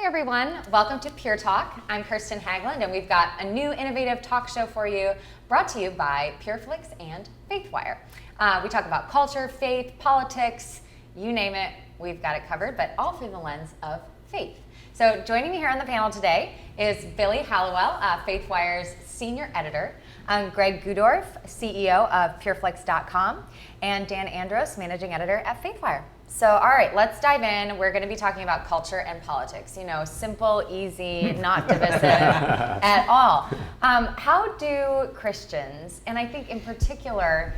everyone. Welcome to PureTalk. I'm Kirsten Hagland, and we've got a new innovative talk show for you, brought to you by PureFlix and FaithWire. We talk about culture, faith, politics, you name it, we've got it covered, but all through the lens of faith. So joining me here on the panel today is Billy Hallowell, FaithWire's senior editor, Greg Gudorf, CEO of PureFlix.com, and Dan Andros, managing editor at FaithWire. So, all right, let's dive in. We're going to be talking about culture and politics. You know, simple, easy, not divisive at all. How do Christians, and I think in particular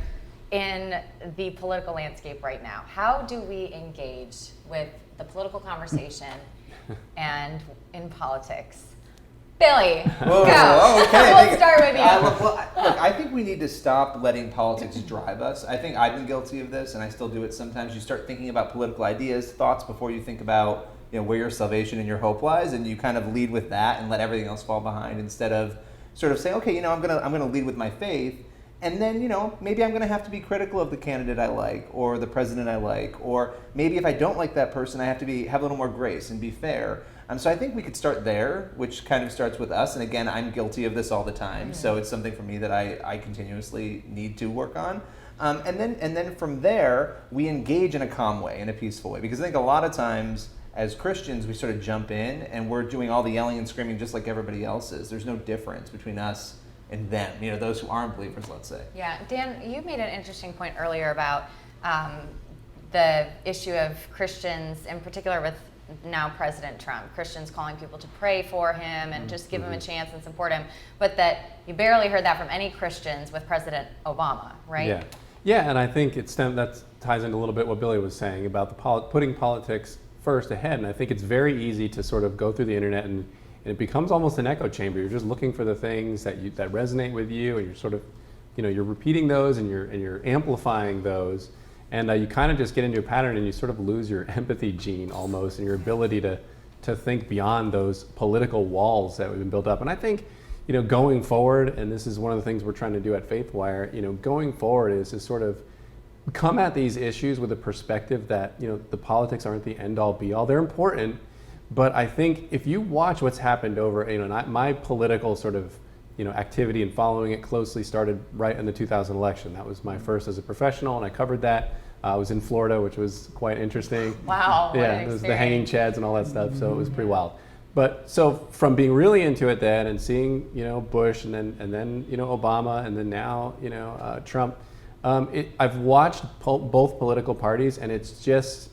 in the political landscape right now, how do we engage with the political conversation and in politics? Billy, Whoa, go. Okay. We'll start with you. Look, I think we need to stop letting politics drive us. I think I've been guilty of this, and I still do it sometimes. You start thinking about political ideas, thoughts before you think about where your salvation and your hope lies, and you kind of lead with that and let everything else fall behind instead of sort of saying, okay, I'm gonna lead with my faith, and then maybe I'm gonna have to be critical of the candidate I like or the president I like, or maybe if I don't like that person, I have to have a little more grace and be fair. So I think we could start there, which kind of starts with us. And again, I'm guilty of this all the time. So it's something for me that I continuously need to work on. And then from there, we engage in a calm way, in a peaceful way. Because I think a lot of times as Christians, we sort of jump in and we're doing all the yelling and screaming just like everybody else is. There's no difference between us and them, those who aren't believers, let's say. Yeah, Dan, you made an interesting point earlier about the issue of Christians, in particular with now President Trump, Christians calling people to pray for him and just give him a chance and support him, but that you barely heard that from any Christians with President Obama, right? Yeah, and I think that ties into a little bit what Billy was saying about putting politics first ahead, and I think it's very easy to sort of go through the internet and it becomes almost an echo chamber. You're just looking for the things that resonate with you, and you're sort of, you're repeating those and you're amplifying those. And you kind of just get into a pattern and you sort of lose your empathy gene almost and your ability to think beyond those political walls that have been built up. And I think, going forward, and this is one of the things we're trying to do at FaithWire, going forward is to sort of come at these issues with a perspective that, the politics aren't the end all be all. They're important, but I think if you watch what's happened over, my political sort of activity and following it closely started right in the 2000 election. That was my first as a professional, and I covered that. I was in Florida, which was quite interesting. Wow. Yeah, it was the hanging chads and all that stuff, so it was pretty wild. But so from being really into it then and seeing, Bush and then Obama and then now, Trump, I've watched both political parties, and it's just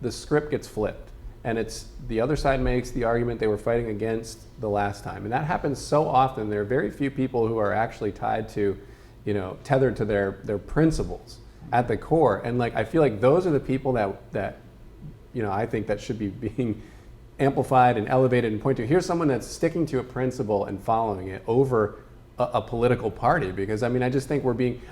the script gets flipped. And it's the other side makes the argument they were fighting against the last time. And that happens so often. There are very few people who are actually tied to, tethered to their principles at the core. And I feel like those are the people that I think that should be being amplified and elevated and pointed to. Here's someone that's sticking to a principle and following it over a political party. Because I just think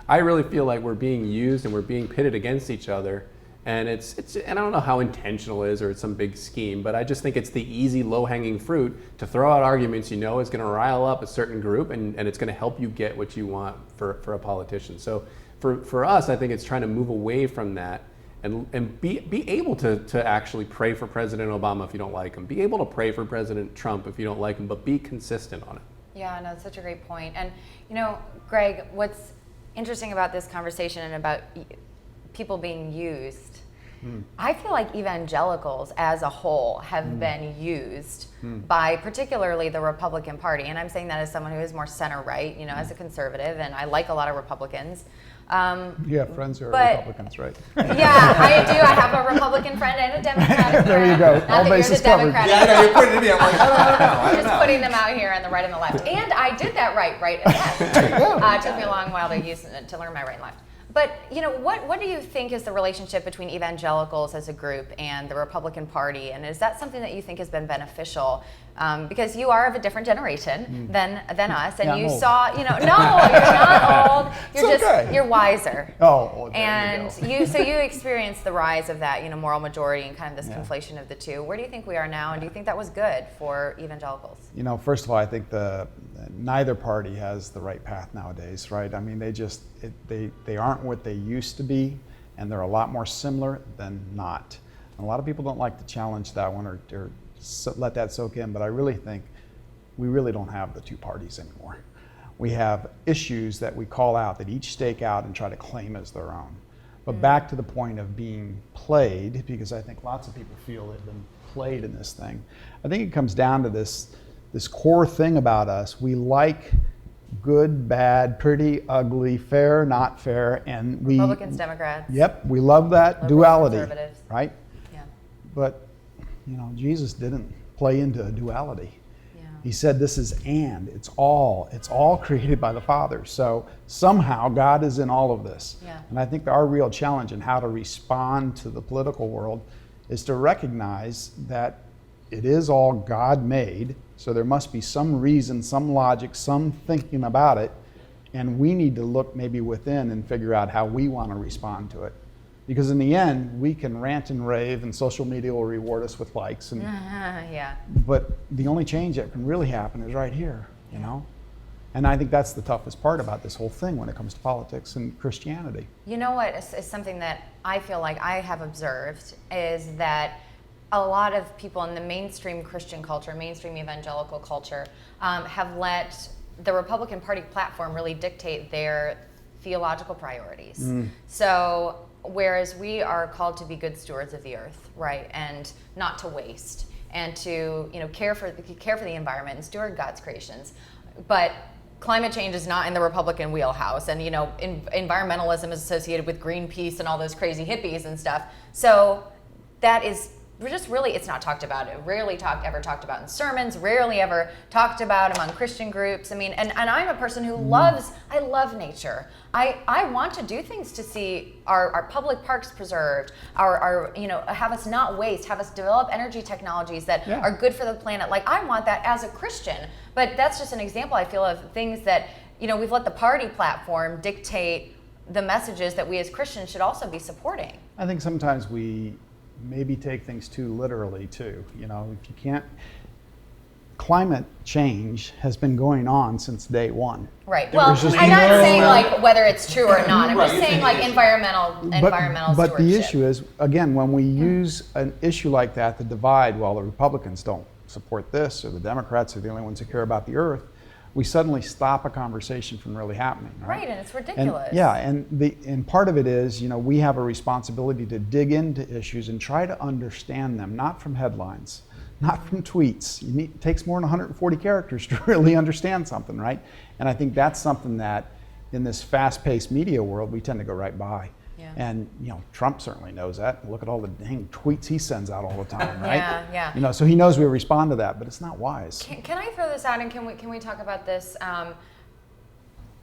I really feel like we're being used and we're being pitted against each other. And and I don't know how intentional it is or it's some big scheme, but I just think it's the easy, low-hanging fruit to throw out arguments is going to rile up a certain group and it's going to help you get what you want for a politician. So for us, I think it's trying to move away from that and be able to actually pray for President Obama if you don't like him, be able to pray for President Trump if you don't like him, but be consistent on it. Yeah, no, it's such a great point. And, Greg, what's interesting about this conversation and about people being used, I feel like evangelicals as a whole have been used by particularly the Republican Party. And I'm saying that as someone who is more center-right, as a conservative, and I like a lot of Republicans. You have friends who are Republicans, right? Yeah, I do. I have a Republican friend and a Democratic friend. There you go. Not that you're the Democratic. Yeah, I know, you're putting it to me. I'm like, I don't know. Just putting them out here on the right and the left. And I did that right and left. It took me a long while to learn my right and left. But what do you think is the relationship between evangelicals as a group and the Republican Party, and is that something that you think has been beneficial? Because you are of a different generation than us, and you saw, no, you're not old. You're wiser. Oh, and you experienced the rise of that, moral majority and kind of this conflation of the two. Where do you think we are now, and do you think that was good for evangelicals? First of all, I think neither party has the right path nowadays, right? They aren't what they used to be, and they're a lot more similar than not. And a lot of people don't like to challenge that one or let that soak in, but I really think we really don't have the two parties anymore. We have issues that we call out, that each stake out and try to claim as their own. But back to the point of being played, because I think lots of people feel they've been played in this thing. I think it comes down to this core thing about us. We like good, bad, pretty, ugly, fair, not fair, and we Republicans, Democrats. Yep, we love that Liberals, duality, conservatives. right? Yeah. But Jesus didn't play into a duality. Yeah. He said this is it's all created by the Father. So somehow God is in all of this. Yeah. And I think our real challenge in how to respond to the political world is to recognize that it is all God made. So there must be some reason, some logic, some thinking about it. And we need to look maybe within and figure out how we want to respond to it. Because in the end, we can rant and rave and social media will reward us with likes. And, Yeah. But the only change that can really happen is right here, And I think that's the toughest part about this whole thing when it comes to politics and Christianity. You know what is something that I feel like I have observed is that a lot of people in the mainstream Christian culture, mainstream evangelical culture, have let the Republican Party platform really dictate their theological priorities. So whereas we are called to be good stewards of the earth, right, and not to waste, and to care for the environment and steward God's creations, but climate change is not in the Republican wheelhouse, and environmentalism is associated with Greenpeace and all those crazy hippies and stuff. So that is just really, it's not talked about. It rarely ever talked about in sermons, rarely ever talked about among Christian groups. I mean, and I'm a person who I love nature. I want to do things to see our public parks preserved, our have us not waste, have us develop energy technologies that are good for the planet. Like, I want that as a Christian, but that's just an example, I feel, of things that, we've let the party platform dictate the messages that we as Christians should also be supporting. I think sometimes we maybe take things too literally too. If you can't, climate change has been going on since day one. Right. Well, I'm not saying like whether it's true or not. I'm just saying like environmental But stewardship. the issue is, again, when we use an issue like that to divide, well, the Republicans don't support this, or the Democrats are the only ones who care about the earth, we suddenly stop a conversation from really happening. Right, and it's ridiculous. And part of it is, we have a responsibility to dig into issues and try to understand them, not from headlines, not from tweets. It takes more than 140 characters to really understand something, right? And I think that's something that, in this fast-paced media world, we tend to go right by. Yeah. And Trump certainly knows that. Look at all the dang tweets he sends out all the time, right? Yeah. So he knows we respond to that, but it's not wise. Can I throw this out, and can we talk about this?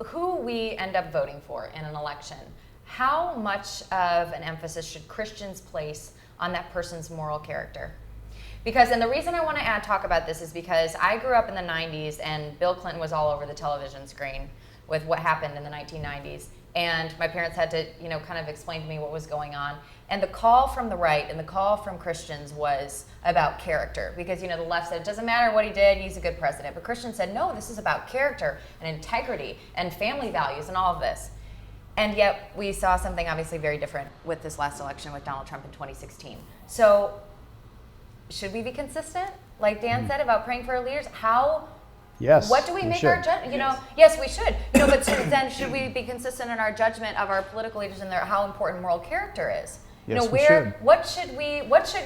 Who we end up voting for in an election? How much of an emphasis should Christians place on that person's moral character? Because, and the reason I want to talk about this is because I grew up in the 90s, and Bill Clinton was all over the television screen with what happened in the 1990s. And my parents had to, kind of explain to me what was going on. And the call from the right and the call from Christians was about character. Because, the left said, it doesn't matter what he did, he's a good president. But Christians said, no, this is about character and integrity and family values and all of this. And yet we saw something obviously very different with this last election with Donald Trump in 2016. So should we be consistent? Like Dan said about praying for our leaders, Yes. What do we make our judgment? Yes, we should. But then should we be consistent in our judgment of our political leaders and how important moral character is? Yes, we should.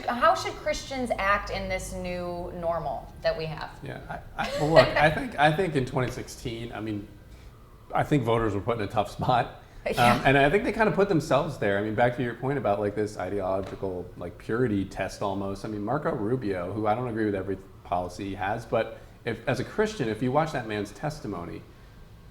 How should Christians act in this new normal that we have? Yeah. Well, look, I think in 2016, I think voters were put in a tough spot. And I think they kind of put themselves there. Back to your point about like this ideological like purity test almost. Marco Rubio, who I don't agree with every policy he has, but as a Christian, if you watch that man's testimony,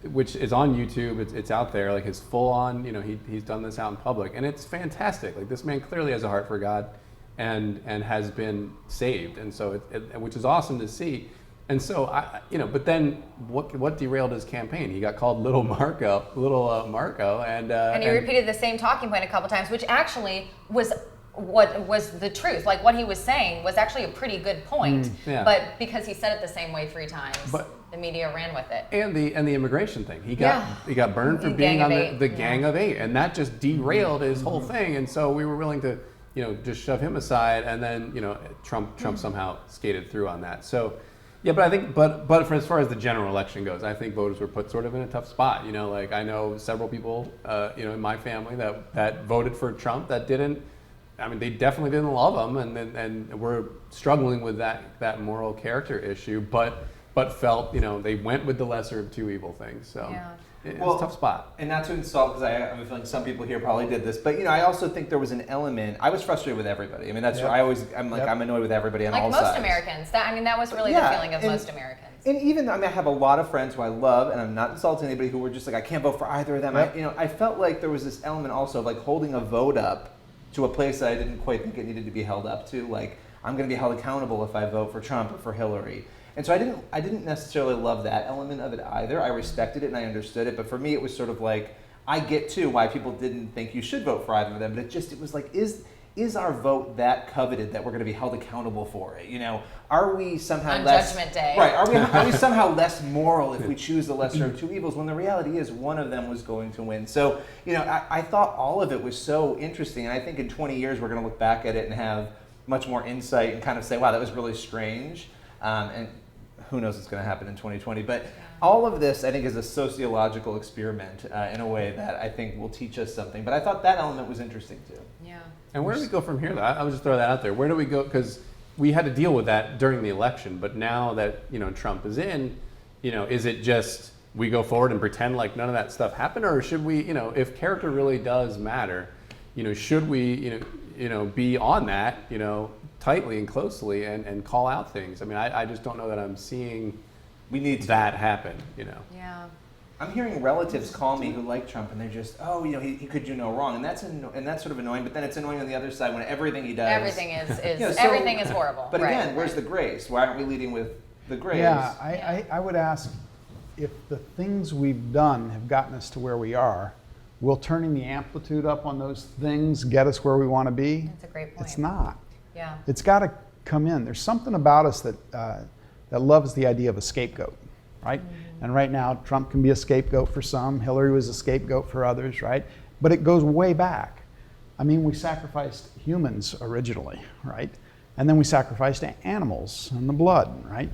which is on YouTube, it's out there, like his full on, he's done this out in public, and it's fantastic. Like, this man clearly has a heart for God and has been saved, and so which is awesome to see. And so but then what derailed his campaign? He got called Little Marco, and he repeated the same talking point a couple times, which actually was what was the truth. Like, what he was saying was actually a pretty good point, but because he said it the same way 3 times, the media ran with it. And the immigration thing, he got burned for being on the Gang of Eight, and that just derailed his whole thing. And so we were willing to just shove him aside, and then Trump somehow skated through on that. So yeah, but I think but for as far as the general election goes, I think voters were put sort of in a tough spot. Like I know several people in my family that voted for Trump that didn't. I mean, they definitely didn't love him, and were struggling with that moral character issue, but felt they went with the lesser of two evil things. So it's a tough spot. And not to insult, because I have a feeling some people here probably did this, but I also think there was an element. I was frustrated with everybody. I mean, that's I'm annoyed with everybody on all sides. Like most Americans. That was really the feeling of most Americans. And even I have a lot of friends who I love, and I'm not insulting anybody, who were just like, I can't vote for either of them. Yep. I felt like there was this element also of like holding a vote up to a place that I didn't quite think it needed to be held up to. Like, I'm going to be held accountable if I vote for Trump or for Hillary. And so I didn't necessarily love that element of it either. I respected it and I understood it, but for me it was sort of like, I get too why people didn't think you should vote for either of them, but it was like, is our vote that coveted that we're going to be held accountable for it? Are we somehow on less Judgment Day? Right? Are we somehow less moral if we choose the lesser of two evils? When the reality is one of them was going to win. So I thought all of it was so interesting, and I think in 20 years we're going to look back at it and have much more insight and kind of say, wow, that was really strange. And who knows what's going to happen in 2020? But all of this, I think, is a sociological experiment in a way that I think will teach us something. But I thought that element was interesting too. Yeah. And where do we go from here, though? I would just throw that out there. Where do we go? Because we had to deal with that during the election, but now that Trump is in, is it just we go forward and pretend like none of that stuff happened, or should we, if character really does matter, should we, be on that, tightly and closely and call out things? I mean, I just don't know that I'm seeing We need that happen. Yeah. I'm hearing relatives call me who like Trump, and they're just, he could do no wrong, and that's sort of annoying. But then it's annoying on the other side when everything he does, Everything is everything is horrible. But again, where's the grace? Why aren't we leading with the grace? Yeah, I would ask if the things we've done have gotten us to where we are, will turning the amplitude up on those things get us where we want to be? That's a great point. It's not. Yeah. It's got to come in. There's something about us that loves the idea of a scapegoat, right? Mm-hmm. And right now, Trump can be a scapegoat for some. Hillary was a scapegoat for others, right? But it goes way back. I mean, we sacrificed humans originally, right? And then we sacrificed animals and the blood, right?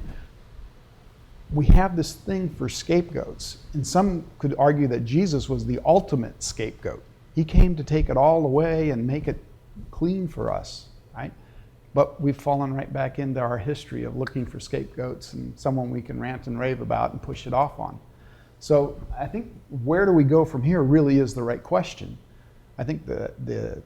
We have this thing for scapegoats. And some could argue that Jesus was the ultimate scapegoat. He came to take it all away and make it clean for us, right? But we've fallen right back into our history of looking for scapegoats and someone we can rant and rave about and push it off on. So I think where do we go from here really is the right question. I think the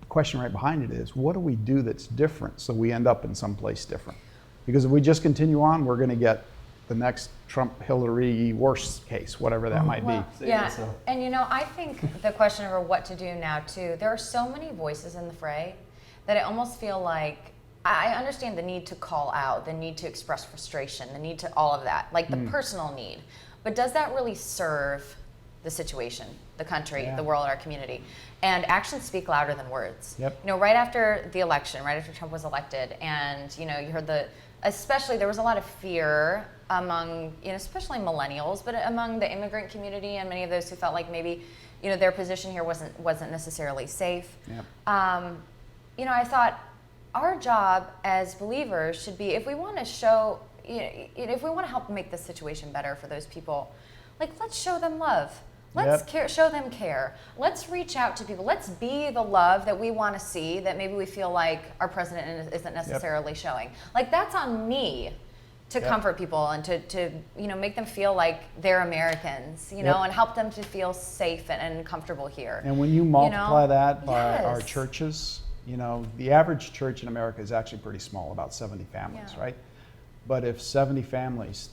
question right behind it is, what do we do that's different so we end up in someplace different? Because if we just continue on, we're going to get the next Trump-Hillary worst case, whatever that might be. Yeah, and I think the question over what to do now too, there are so many voices in the fray that I almost feel like I understand the need to call out, the need to express frustration, the need to all of that, like the personal need. But does that really serve the situation, the country, the world, our community? And actions speak louder than words. Yep. Right after the election, right after Trump was elected, and you heard especially there was a lot of fear among, especially millennials, but among the immigrant community and many of those who felt like maybe, their position here wasn't necessarily safe. Yep. I thought our job as believers should be, if we want to show, if we want to help make this situation better for those people, let's show them love. Let's show them care. Let's reach out to people. Let's be the love that we want to see that maybe we feel like our president isn't necessarily showing. That's on me to comfort people and to make them feel like they're Americans, and help them to feel safe and comfortable here. And when you multiply that by our churches, the average church in America is actually pretty small, about 70 families, right? But if 70 families,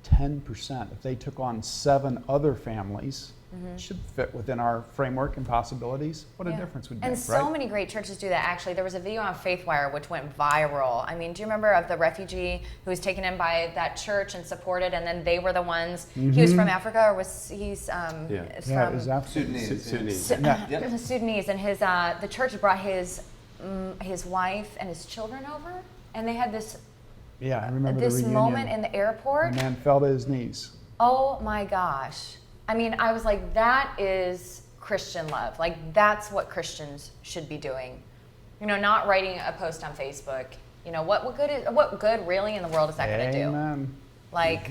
10%, if they took on 7 other families, should fit within our framework and possibilities, what a difference would make, and so many great churches do that, actually. There was a video on FaithWire which went viral. I mean, do you remember of the refugee who was taken in by that church and supported, and then they were the ones, he was from Africa, or was he's from Sudanese. Sudanese, and his the church brought his wife and his children over, and they had this I remember this the reunion. moment in the airport. The man fell to his knees. Oh my gosh. I mean, I was like, that is Christian love. That's what Christians should be doing. not writing a post on Facebook. What good really in the world is that going to do? Amen. Like,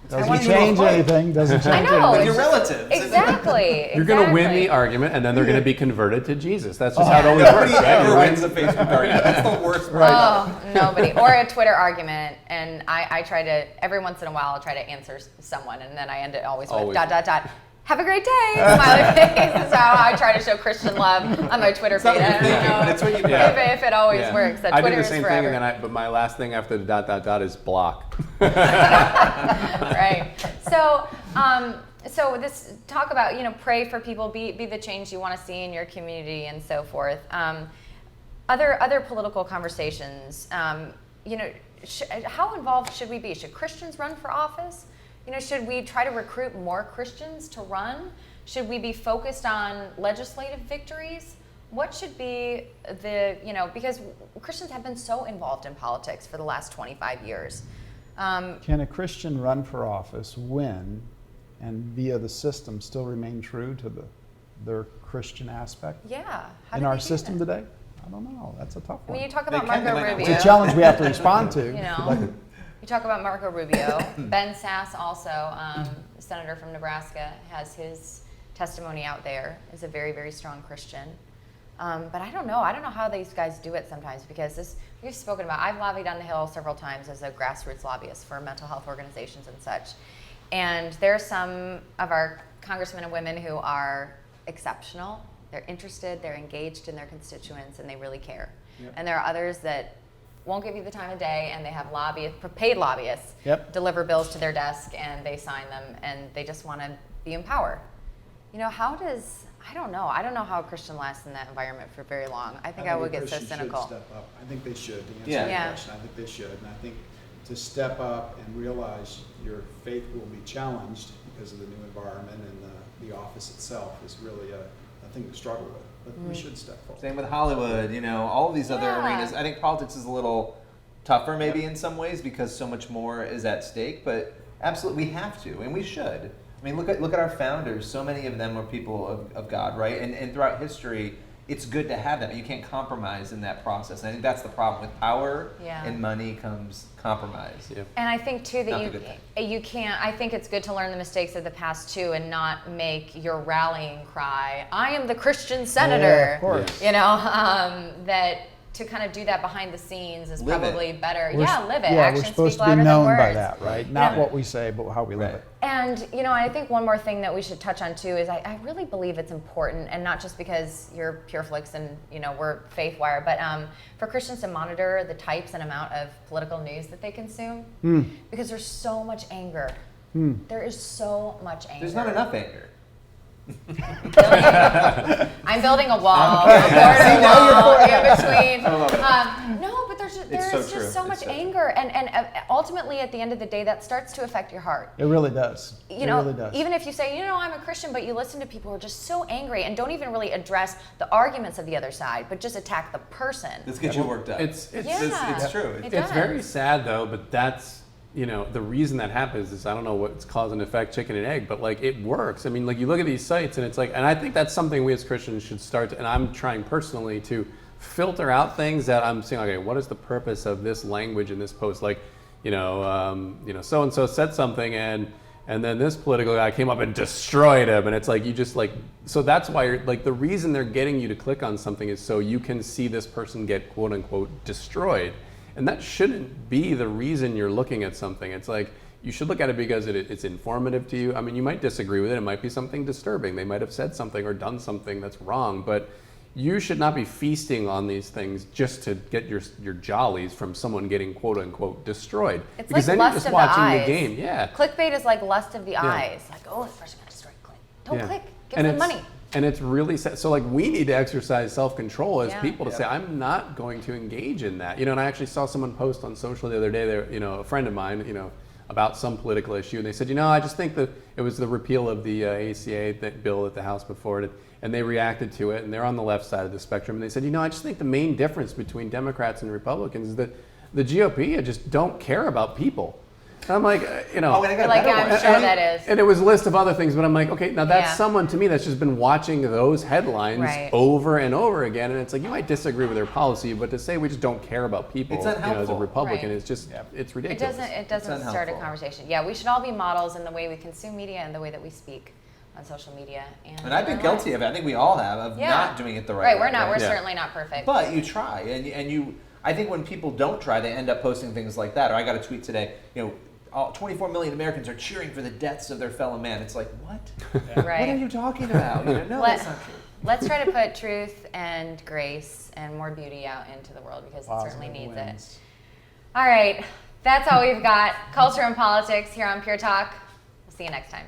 Doesn't change anything. Doesn't change I know. With anything. your relatives. Exactly. You're going to win the exactly. argument, and then they're going to be converted to Jesus. That's just how it always works, Nobody right? ever You wins win. a Facebook argument. That's the worst part. Oh, nobody. Or a Twitter argument, and I try to, every once in a while, I'll try to answer someone, and then I end it always with ... Have a great day, smiley face. That's how I try to show Christian love on my Twitter feed. It's not what I you're don't thinking, know but it's what you if it always works. That I Twitter do the is same forever. thing, and then but my last thing after the ... is block. Right. So, this talk about pray for people, be the change you want to see in your community, and so forth. Other political conversations. How involved should we be? Should Christians run for office? Should we try to recruit more Christians to run? Should we be focused on legislative victories? What should be because Christians have been so involved in politics for the last 25 years. Can a Christian run for office, win, and via the system still remain true to their Christian aspect? Yeah. How In do our they do system that? today? I don't know. That's a tough I one. mean, you talk They about can, they Marco might not. Rubio. It's a challenge we have to respond to. You talk about Marco Rubio. Ben Sass also, senator from Nebraska, has his testimony out there, is a very, very strong Christian. But I don't know how these guys do it sometimes, because we've spoken about, I've lobbied on the Hill several times as a grassroots lobbyist for mental health organizations and such. And there are some of our congressmen and women who are exceptional. They're interested, they're engaged in their constituents, and they really care. Yep. And there are others that won't give you the time of day, and they have paid lobbyists deliver bills to their desk, and they sign them, and they just want to be in power. I don't know. I don't know how a Christian lasts in that environment for very long. I think I would get so cynical. Should step up. I think they should. To answer Yeah. your question, I think they should. And I think to step up and realize your faith will be challenged because of the new environment and the office itself is really a thing to struggle with. But we should step forward. Same with Hollywood, all of these other Yeah. arenas. I think politics is a little tougher maybe in some ways because so much more is at stake, but absolutely we have to, and we should. I mean, look at our founders. So many of them were people of God, right? And throughout history, it's good to have that. You can't compromise in that process. And I think that's the problem. With power and money comes compromise. Yeah. And I think too Not a that good thing. you can't. I think it's good to learn the mistakes of the past too, and not make your rallying cry, "I am the Christian senator." Yeah, of course. That to kind of do that behind the scenes is Live it. probably better. We're Live it. Yeah, Actions we're supposed speak to be louder known than by words. that, right? Not Yeah. what we say, but how we live Right. it. And I think one more thing that we should touch on too is I really believe it's important, and not just because you're PureFlix and we're FaithWire, but for Christians to monitor the types and amount of political news that they consume, because there's so much anger. There is so much anger. There's not enough anger. I'm building a wall. I'm building a wall in between. I love it. No, but there's so just true. so much It's so true. anger, and ultimately at the end of the day, that starts to affect your heart. It really does. It really does. Even if you say, I'm a Christian, but you listen to people who are just so angry and don't even really address the arguments of the other side, but just attack the person. This gets you worked up. It's Yeah. It's true. It It's does. very sad though, but that's the reason that happens is I don't know what's cause and effect, chicken and egg, but it works. I mean, you look at these sites and it's and I think that's something we as Christians should start to, and I'm trying personally to filter out things that I'm saying, okay, what is the purpose of this language in this post? So and so said something and then this political guy came up and destroyed him, and it's so that's why you're the reason they're getting you to click on something is so you can see this person get quote unquote destroyed. And that shouldn't be the reason you're looking at something. It's you should look at it because it's informative to you. I mean, you might disagree with it. It might be something disturbing. They might have said something or done something that's wrong, but you should not be feasting on these things just to get your jollies from someone getting quote unquote destroyed. It's because like then you're lust just of the watching eyes. the game. Yeah. Clickbait is like lust of the eyes. Oh, this person got destroyed. Click. Don't Yeah. click. Give And them it's- money. And it's really sad. So we need to exercise self-control as Yeah. people to say, I'm not going to engage in that. And I actually saw someone post on social the other day, a friend of mine, about some political issue. And they said, I just think that it was the repeal of the ACA bill at the House before it. And they reacted to it, and they're on the left side of the spectrum. And they said, I just think the main difference between Democrats and Republicans is that the GOP just don't care about people. I'm like, you know. Oh, and I got a Like, better I'm one. sure that is. And it was a list of other things, but I'm like, okay, now that's Yeah. someone to me that's just been watching those headlines Right. over and over again, and it's like you might disagree with their policy, but to say we just don't care about people, It's as a unhelpful. Republican, Right. is just it's It ridiculous. doesn't start a unhelpful. conversation. Yeah, we should all be models in the way we consume media and the way that we speak on social media. And I've been guilty of it. I think we all have, of Yeah. not doing it the right Right, way. we're not. We're Yeah. certainly not perfect. But you try, and you. I think when people don't try, they end up posting things like that. Or I got a tweet today. 24 million Americans are cheering for the deaths of their fellow man. It's like, what? Right. What are you talking about? No, that's not true. Let's try to put truth and grace and more beauty out into the world because it certainly Positive needs wins. it. All right, that's all we've got. Culture and politics here on Pure Talk. We'll see you next time.